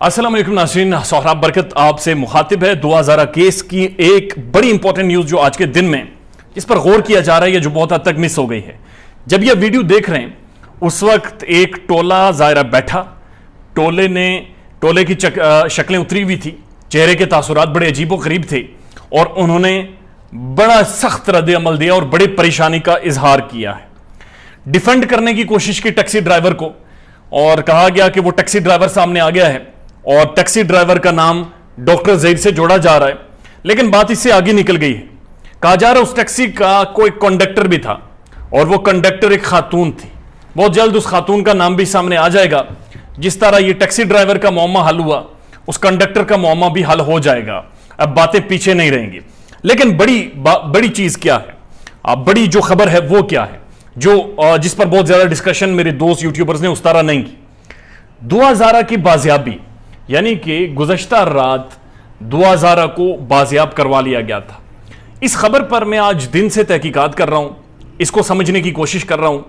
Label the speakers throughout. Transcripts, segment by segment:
Speaker 1: अस्सलाम वालेकुम नाज़रीन, सोहराब बरकत आपसे मुखातिब है। 2000 केस की एक बड़ी इंपॉर्टेंट न्यूज़ जो आज के दिन में इस पर गौर किया जा रहा है, जो बहुत हद तक मिस हो गई है। जब यह वीडियो देख रहे हैं उस वक्त एक टोला ज़ायरा बैठा, टोले की शक्लें उतरी हुई थी, चेहरे के तासुरात बड़े अजीबो गरीब थे और उन्होंने बड़ा सख्त रद्द अमल दिया और बड़ी परेशानी का इजहार किया है। डिफेंड करने की कोशिश की टैक्सी ड्राइवर को और कहा गया कि वो टैक्सी ड्राइवर सामने आ गया है और टैक्सी ड्राइवर का नाम डॉक्टर ज़हीर से जोड़ा जा रहा है, लेकिन बात इससे आगे निकल गई है। कहा जा रहा है उस टैक्सी का कोई कंडक्टर भी था और वो कंडक्टर एक खातून थी। बहुत जल्द उस खातून का नाम भी सामने आ जाएगा। जिस तरह ये टैक्सी ड्राइवर का मौमा हल हुआ, उस कंडक्टर का मौमा भी हल हो जाएगा। अब बातें पीछे नहीं रहेंगी। लेकिन बड़ी चीज क्या है, बड़ी जो खबर है वो क्या है, जो जिस पर बहुत ज्यादा डिस्कशन मेरे दोस्त यूट्यूबर्स ने उस तरह नहीं की। 2000 की बाजियाबी, यानी कि गुज़श्ता रात 2000 को बाजियाब करवा लिया गया था। इस खबर पर मैं आज दिन से तहकीकात कर रहा हूं, इसको समझने की कोशिश कर रहा हूं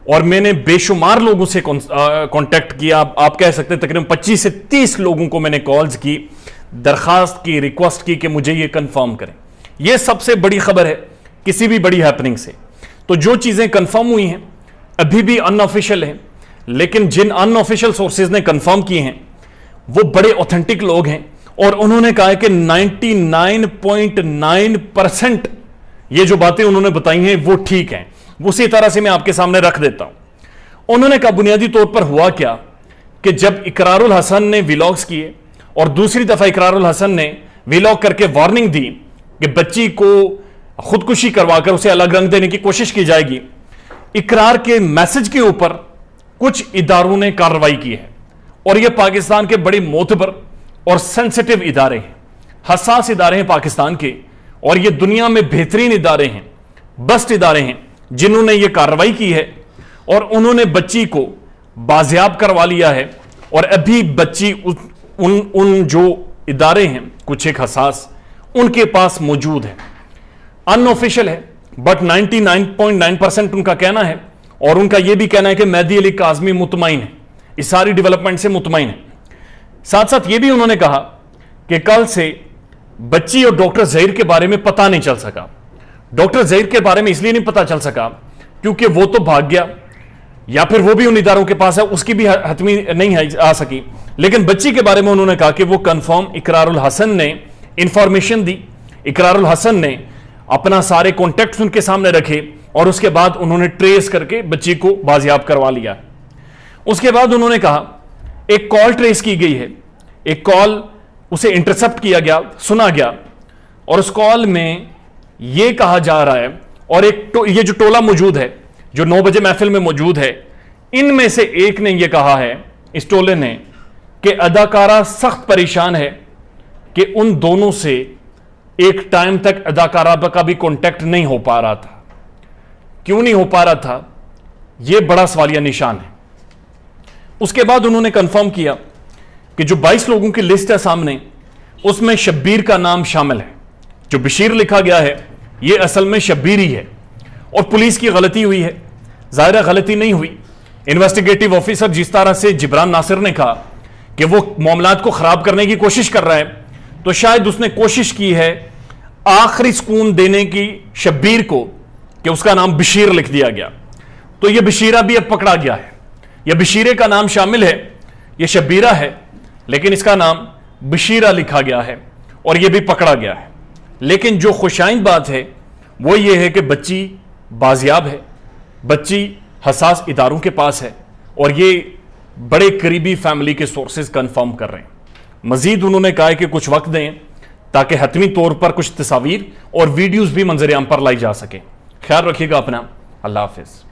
Speaker 1: और मैंने बेशुमार लोगों से कांटेक्ट किया। आप कह सकते हैं तकरीबन 25 से 30 लोगों को मैंने कॉल्स की, दरखास्त की, रिक्वेस्ट की कि मुझे ये कंफर्म करें। ये सबसे बड़ी खबर है किसी भी बड़ी हैपनिंग से। तो जो चीजें कंफर्म हुई हैं अभी भी अनऑफिशियल हैं, लेकिन जिन अनऑफिशियल सोर्सेज ने कंफर्म किए हैं वो बड़े ऑथेंटिक लोग हैं और उन्होंने कहा है कि 99.9% ये जो बातें उन्होंने बताई हैं वो ठीक हैं। उसी तरह से मैं आपके सामने रख देता हूं। उन्होंने कहा बुनियादी तौर पर हुआ क्या कि जब इकरारुल हसन ने व्लॉग्स किए और दूसरी दफा इकरारुल हसन ने व्लॉग करके वार्निंग दी कि बच्ची को खुदकुशी करवाकर उसे अलग रंग देने की कोशिश की जाएगी, इकरार के मैसेज के ऊपर कुछ इदारों ने कार्रवाई की है और यह पाकिस्तान के बड़े मोतबर और सेंसिटिव इदारे हैं, हसास इदारे हैं पाकिस्तान के, और ये दुनिया में बेहतरीन इदारे हैं, बेस्ट इदारे हैं जिन्होंने ये कार्रवाई की है और उन्होंने बच्ची को बाजियाब करवा लिया है। और अभी बच्ची उन जो इदारे हैं कुछ एक हसास उनके पास मौजूद है। अनऑफिशियल है बट 99.9% उनका कहना है और उनका यह भी कहना है कि मेहदी अली काज़मी मुतमईन है, इस सारी डेवलपमेंट से मुतमईन है। साथ साथ यह भी उन्होंने कहा कि कल से बच्ची और डॉक्टर ज़हीर के बारे में पता नहीं चल सका। डॉक्टर ज़हीर के बारे में इसलिए नहीं पता चल सका क्योंकि वो तो भाग गया या फिर वो भी उन इदारों के पास है, उसकी भी हतमी नहीं आ सकी। लेकिन बच्ची के बारे में उन्होंने कहा कि वो कंफर्म इकरारुल हसन ने इंफॉर्मेशन दी, इकरारुल हसन ने अपना सारे कॉन्टेक्ट उनके सामने रखे और उसके बाद उन्होंने ट्रेस करके बच्ची को बाजियाब करवा लिया। उसके बाद उन्होंने कहा एक कॉल ट्रेस की गई है, एक कॉल उसे इंटरसेप्ट किया गया, सुना गया और उस कॉल में यह कहा जा रहा है और ये जो टोला मौजूद है जो 9 बजे महफिल में मौजूद है, इनमें से एक ने यह कहा है, इस टोले ने, कि अदाकारा सख्त परेशान है कि उन दोनों से एक टाइम तक अदाकारा का भी कांटेक्ट नहीं हो पा रहा था। क्यों नहीं हो पा रहा था, यह बड़ा सवालिया निशान है। उसके बाद उन्होंने कंफर्म किया कि जो 22 लोगों की लिस्ट है सामने, उसमें शब्बीर का नाम शामिल है। जो बशीर लिखा गया है यह असल में शब्बीर ही है और पुलिस की गलती हुई है। ज़ाहिर गलती नहीं हुई, इन्वेस्टिगेटिव ऑफिसर जिस तरह से जिब्रान नासिर ने कहा कि वो मामलात को खराब करने की कोशिश कर रहा है, तो शायद उसने कोशिश की है आखिरी सुकून देने की शब्बीर को कि उसका नाम बशीर लिख दिया गया। तो यह बशीरा भी अब पकड़ा गया है। यह बशीरे का नाम शामिल है, यह शब्बीरा है, लेकिन इसका नाम बशीरा लिखा गया है और यह भी पकड़ा गया है। लेकिन जो खुशाइंद बात है वो ये है कि बच्ची बाजियाब है, बच्ची हसास इदारों के पास है और ये बड़े करीबी फैमिली के सोर्सेज कंफर्म कर रहे हैं। मजीद उन्होंने कहा है कि कुछ वक्त दें ताकि हतमी तौर पर कुछ तस्वीर और वीडियोस भी मंजर आम पर लाई जा सके। ख्याल रखिएगा अपना। अल्लाह हाफिज।